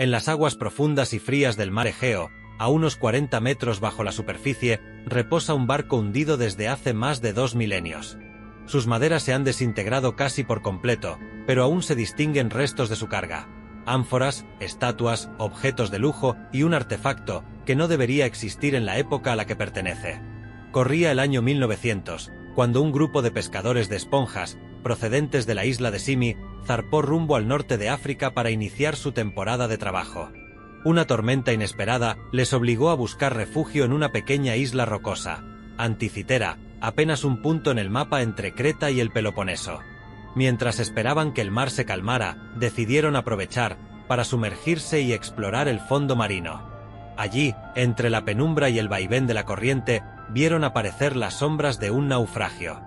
En las aguas profundas y frías del mar Egeo, a unos 40 metros bajo la superficie, reposa un barco hundido desde hace más de 2 milenios. Sus maderas se han desintegrado casi por completo, pero aún se distinguen restos de su carga. Ánforas, estatuas, objetos de lujo y un artefacto que no debería existir en la época a la que pertenece. Corría el año 1900, cuando un grupo de pescadores de esponjas, procedentes de la isla de Simi, zarpó rumbo al norte de África para iniciar su temporada de trabajo. Una tormenta inesperada les obligó a buscar refugio en una pequeña isla rocosa, Anticitera, apenas un punto en el mapa entre Creta y el Peloponeso. Mientras esperaban que el mar se calmara, decidieron aprovechar para sumergirse y explorar el fondo marino. Allí, entre la penumbra y el vaivén de la corriente, vieron aparecer las sombras de un naufragio.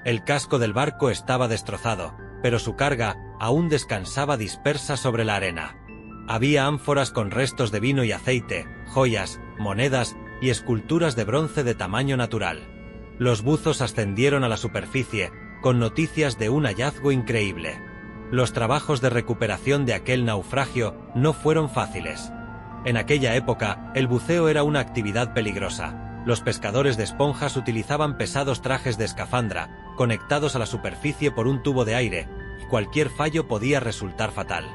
El casco del barco estaba destrozado, pero su carga aún descansaba dispersa sobre la arena. Había ánforas con restos de vino y aceite, joyas, monedas y esculturas de bronce de tamaño natural. Los buzos ascendieron a la superficie, con noticias de un hallazgo increíble. Los trabajos de recuperación de aquel naufragio no fueron fáciles. En aquella época, el buceo era una actividad peligrosa. Los pescadores de esponjas utilizaban pesados trajes de escafandra, conectados a la superficie por un tubo de aire, y cualquier fallo podía resultar fatal.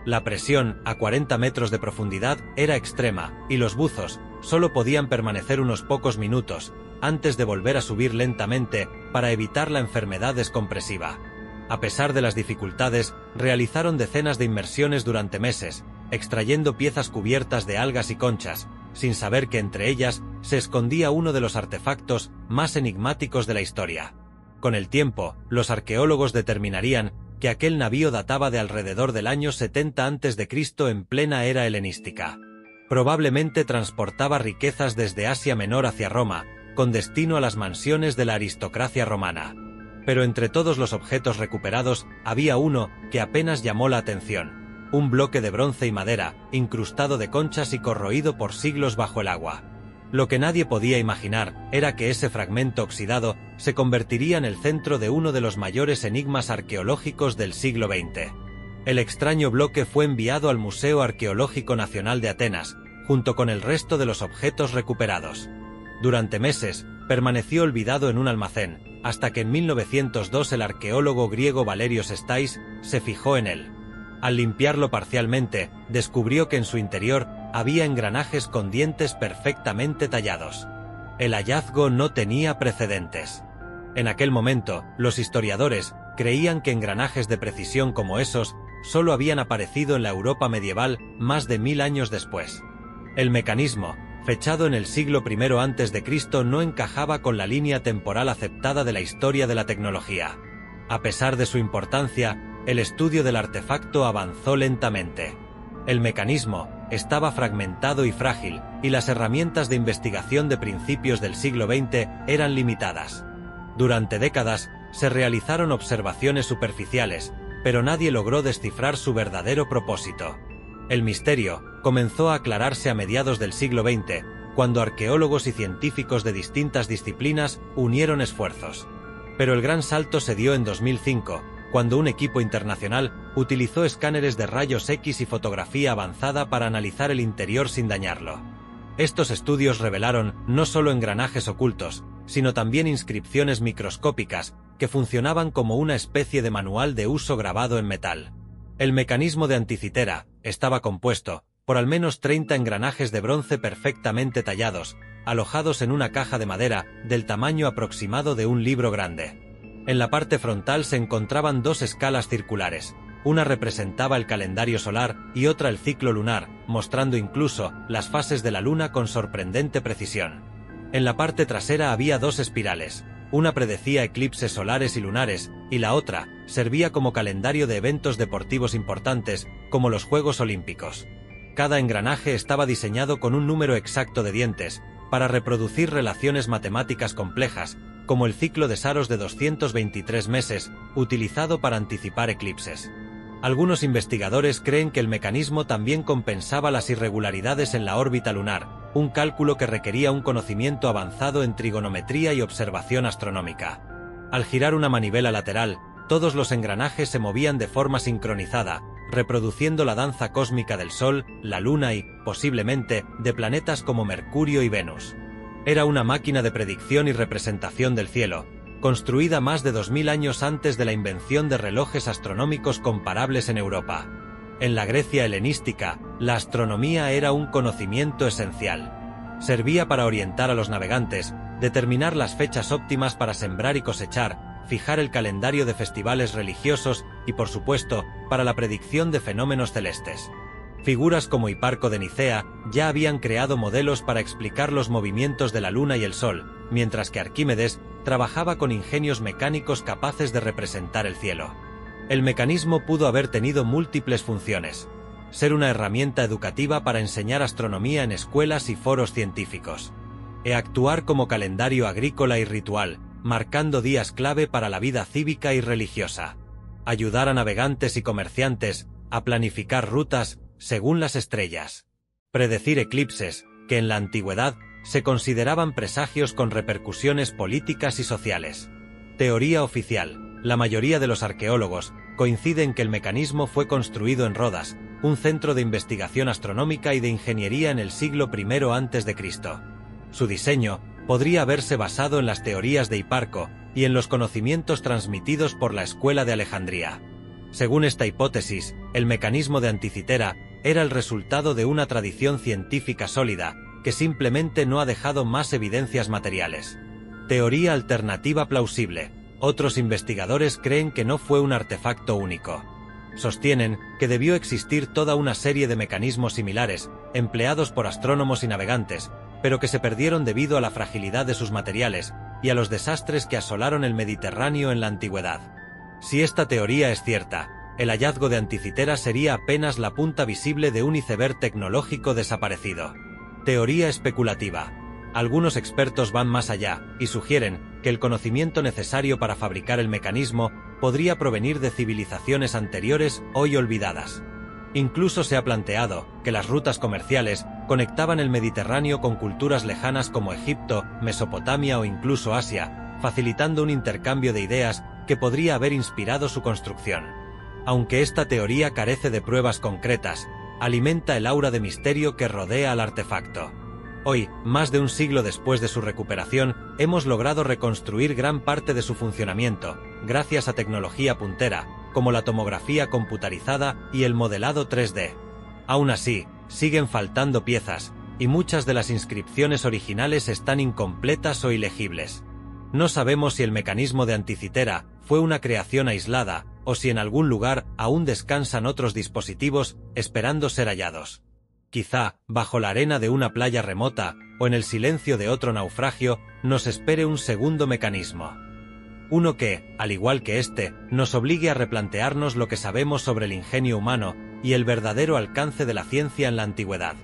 La presión, a 40 metros de profundidad, era extrema, y los buzos solo podían permanecer unos pocos minutos, antes de volver a subir lentamente para evitar la enfermedad descompresiva. A pesar de las dificultades, realizaron decenas de inmersiones durante meses, extrayendo piezas cubiertas de algas y conchas, sin saber que entre ellas se escondía uno de los artefactos más enigmáticos de la historia. Con el tiempo, los arqueólogos determinarían que aquel navío databa de alrededor del año 70 a.C. en plena era helenística. Probablemente transportaba riquezas desde Asia Menor hacia Roma, con destino a las mansiones de la aristocracia romana. Pero entre todos los objetos recuperados, había uno que apenas llamó la atención: un bloque de bronce y madera, incrustado de conchas y corroído por siglos bajo el agua. Lo que nadie podía imaginar era que ese fragmento oxidado se convertiría en el centro de uno de los mayores enigmas arqueológicos del siglo XX. El extraño bloque fue enviado al Museo Arqueológico Nacional de Atenas, junto con el resto de los objetos recuperados. Durante meses, permaneció olvidado en un almacén, hasta que en 1902 el arqueólogo griego Valerios Stais se fijó en él. Al limpiarlo parcialmente, descubrió que en su interior había engranajes con dientes perfectamente tallados. El hallazgo no tenía precedentes. En aquel momento, los historiadores creían que engranajes de precisión como esos solo habían aparecido en la Europa medieval más de 1000 años después. El mecanismo, fechado en el siglo I a.C., no encajaba con la línea temporal aceptada de la historia de la tecnología. A pesar de su importancia, el estudio del artefacto avanzó lentamente. El mecanismo estaba fragmentado y frágil, y las herramientas de investigación de principios del siglo XX eran limitadas. Durante décadas, se realizaron observaciones superficiales, pero nadie logró descifrar su verdadero propósito. El misterio comenzó a aclararse a mediados del siglo XX, cuando arqueólogos y científicos de distintas disciplinas unieron esfuerzos. Pero el gran salto se dio en 2005, cuando un equipo internacional utilizó escáneres de rayos X y fotografía avanzada para analizar el interior sin dañarlo. Estos estudios revelaron no solo engranajes ocultos, sino también inscripciones microscópicas que funcionaban como una especie de manual de uso grabado en metal. El mecanismo de Anticitera estaba compuesto por al menos 30 engranajes de bronce perfectamente tallados, alojados en una caja de madera del tamaño aproximado de un libro grande. En la parte frontal se encontraban 2 escalas circulares. Una representaba el calendario solar y otra el ciclo lunar, mostrando incluso las fases de la luna con sorprendente precisión. En la parte trasera había 2 espirales. Una predecía eclipses solares y lunares, y la otra servía como calendario de eventos deportivos importantes, como los Juegos Olímpicos. Cada engranaje estaba diseñado con un número exacto de dientes, para reproducir relaciones matemáticas complejas, como el ciclo de Saros de 223 meses, utilizado para anticipar eclipses. Algunos investigadores creen que el mecanismo también compensaba las irregularidades en la órbita lunar, un cálculo que requería un conocimiento avanzado en trigonometría y observación astronómica. Al girar una manivela lateral, todos los engranajes se movían de forma sincronizada, reproduciendo la danza cósmica del Sol, la Luna y, posiblemente, de planetas como Mercurio y Venus. Era una máquina de predicción y representación del cielo, construida más de 2000 años antes de la invención de relojes astronómicos comparables en Europa. En la Grecia helenística, la astronomía era un conocimiento esencial. Servía para orientar a los navegantes, determinar las fechas óptimas para sembrar y cosechar, fijar el calendario de festivales religiosos y, por supuesto, para la predicción de fenómenos celestes. Figuras como Hiparco de Nicea ya habían creado modelos para explicar los movimientos de la Luna y el Sol, mientras que Arquímedes trabajaba con ingenios mecánicos capaces de representar el cielo. El mecanismo pudo haber tenido múltiples funciones. Ser una herramienta educativa para enseñar astronomía en escuelas y foros científicos. Actuar como calendario agrícola y ritual, marcando días clave para la vida cívica y religiosa. Ayudar a navegantes y comerciantes a planificar rutas según las estrellas. Predecir eclipses, que en la antigüedad se consideraban presagios con repercusiones políticas y sociales. Teoría oficial. La mayoría de los arqueólogos coinciden que el mecanismo fue construido en Rodas, un centro de investigación astronómica y de ingeniería en el siglo I a.C. Su diseño podría haberse basado en las teorías de Hiparco y en los conocimientos transmitidos por la Escuela de Alejandría. Según esta hipótesis, el mecanismo de Anticitera era el resultado de una tradición científica sólida, que simplemente no ha dejado más evidencias materiales. Teoría alternativa plausible. Otros investigadores creen que no fue un artefacto único. Sostienen que debió existir toda una serie de mecanismos similares, empleados por astrónomos y navegantes, pero que se perdieron debido a la fragilidad de sus materiales y a los desastres que asolaron el Mediterráneo en la antigüedad. Si esta teoría es cierta, el hallazgo de Anticitera sería apenas la punta visible de un iceberg tecnológico desaparecido. Teoría especulativa. Algunos expertos van más allá y sugieren que el conocimiento necesario para fabricar el mecanismo podría provenir de civilizaciones anteriores hoy olvidadas. Incluso se ha planteado que las rutas comerciales conectaban el Mediterráneo con culturas lejanas como Egipto, Mesopotamia o incluso Asia, facilitando un intercambio de ideas que podría haber inspirado su construcción. Aunque esta teoría carece de pruebas concretas, alimenta el aura de misterio que rodea al artefacto. Hoy, más de un siglo después de su recuperación, hemos logrado reconstruir gran parte de su funcionamiento, gracias a tecnología puntera, como la tomografía computarizada y el modelado 3D. Aún así, siguen faltando piezas, y muchas de las inscripciones originales están incompletas o ilegibles. No sabemos si el mecanismo de Anticitera fue una creación aislada, o si en algún lugar aún descansan otros dispositivos esperando ser hallados. Quizá, bajo la arena de una playa remota, o en el silencio de otro naufragio, nos espere un segundo mecanismo. Uno que, al igual que este, nos obligue a replantearnos lo que sabemos sobre el ingenio humano y el verdadero alcance de la ciencia en la antigüedad.